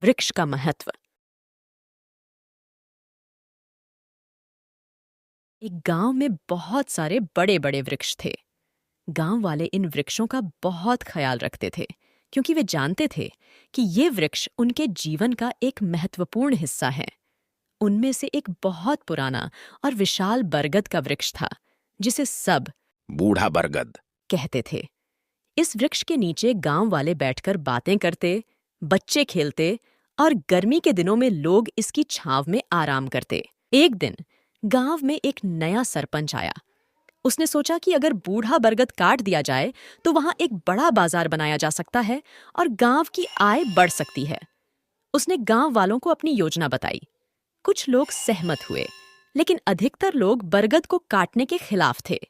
वृक्ष का महत्व। एक गांव में बहुत सारे बड़े बड़े वृक्ष थे। गांव वाले इन वृक्षों का बहुत ख्याल रखते थे, क्योंकि वे जानते थे कि ये वृक्ष उनके जीवन का एक महत्वपूर्ण हिस्सा है। उनमें से एक बहुत पुराना और विशाल बरगद का वृक्ष था, जिसे सब बूढ़ा बरगद कहते थे। इस वृक्ष के नीचे गांव वाले बैठकर बातें करते, बच्चे खेलते और गर्मी के दिनों में लोग इसकी छांव में आराम करते। एक दिन गांव में एक नया सरपंच आया। उसने सोचा कि अगर बूढ़ा बरगद काट दिया जाए तो वहां एक बड़ा बाजार बनाया जा सकता है और गांव की आय बढ़ सकती है। उसने गांव वालों को अपनी योजना बताई। कुछ लोग सहमत हुए, लेकिन अधिकतर लोग बरगद को काटने के खिलाफ थे।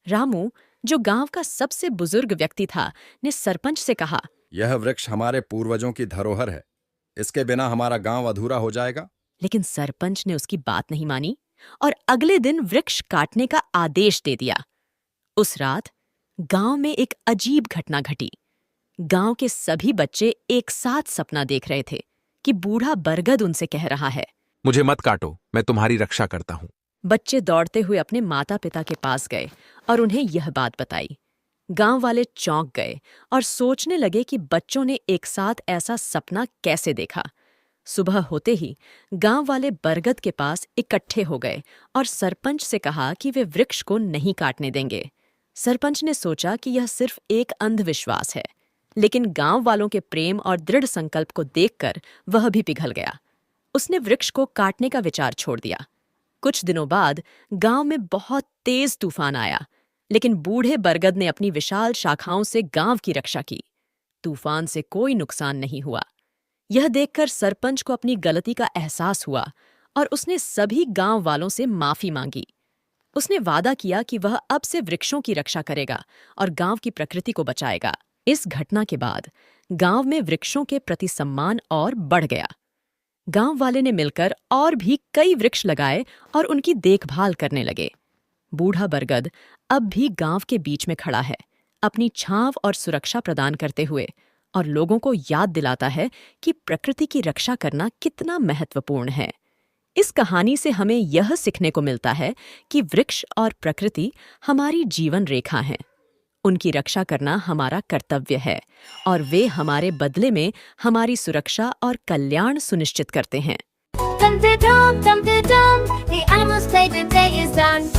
रामू, जो गांव का सबसे बुजुर्ग व्यक्ति था, ने सरपंच से कहा, यह वृक्ष हमारे पूर्वजों की धरोहर है। इसके बिना हमारा गांव अधूरा हो जाएगा। लेकिन सरपंच ने उसकी बात नहीं मानी और अगले दिन वृक्ष काटने का आदेश दे दिया। उस रात गांव में एक अजीब घटना घटी। गांव के सभी बच्चे एक साथ सपना देख रहे थे कि बूढ़ा बरगद उनसे कह रहा है, मुझे मत काटो, मैं तुम्हारी रक्षा करता हूँ। बच्चे दौड़ते हुए अपने माता पिता के पास गए और उन्हें यह बात बताई। गांव वाले चौंक गए और सोचने लगे कि बच्चों ने एक साथ ऐसा सपना कैसे देखा। सुबह होते ही गांव वाले बरगद के पास इकट्ठे हो गए और सरपंच से कहा कि वे वृक्ष को नहीं काटने देंगे। सरपंच ने सोचा कि यह सिर्फ एक अंधविश्वास है, लेकिन गांव वालों के प्रेम और दृढ़ संकल्प को देखकर वह भी पिघल गया। उसने वृक्ष को काटने का विचार छोड़ दिया। कुछ दिनों बाद गांव में बहुत तेज तूफान आया, लेकिन बूढ़े बरगद ने अपनी विशाल शाखाओं से गांव की रक्षा की। तूफान से कोई नुकसान नहीं हुआ। यह देखकर सरपंच को अपनी गलती का एहसास हुआ और उसने सभी गांव वालों से माफी मांगी। उसने वादा किया कि वह अब से वृक्षों की रक्षा करेगा और गांव की प्रकृति को बचाएगा। इस घटना के बाद गांव में वृक्षों के प्रति सम्मान और बढ़ गया। गांव वाले ने मिलकर और भी कई वृक्ष लगाए और उनकी देखभाल करने लगे। बूढ़ा बरगद अब भी गांव के बीच में खड़ा है, अपनी छांव और सुरक्षा प्रदान करते हुए, और लोगों को याद दिलाता है कि प्रकृति की रक्षा करना कितना महत्वपूर्ण है। इस कहानी से हमें यह सीखने को मिलता है कि वृक्ष और प्रकृति हमारी जीवन रेखा हैं। उनकी रक्षा करना हमारा कर्तव्य है और वे हमारे बदले में हमारी सुरक्षा और कल्याण सुनिश्चित करते हैं। Dum-de-dum, the animals play, the day is done.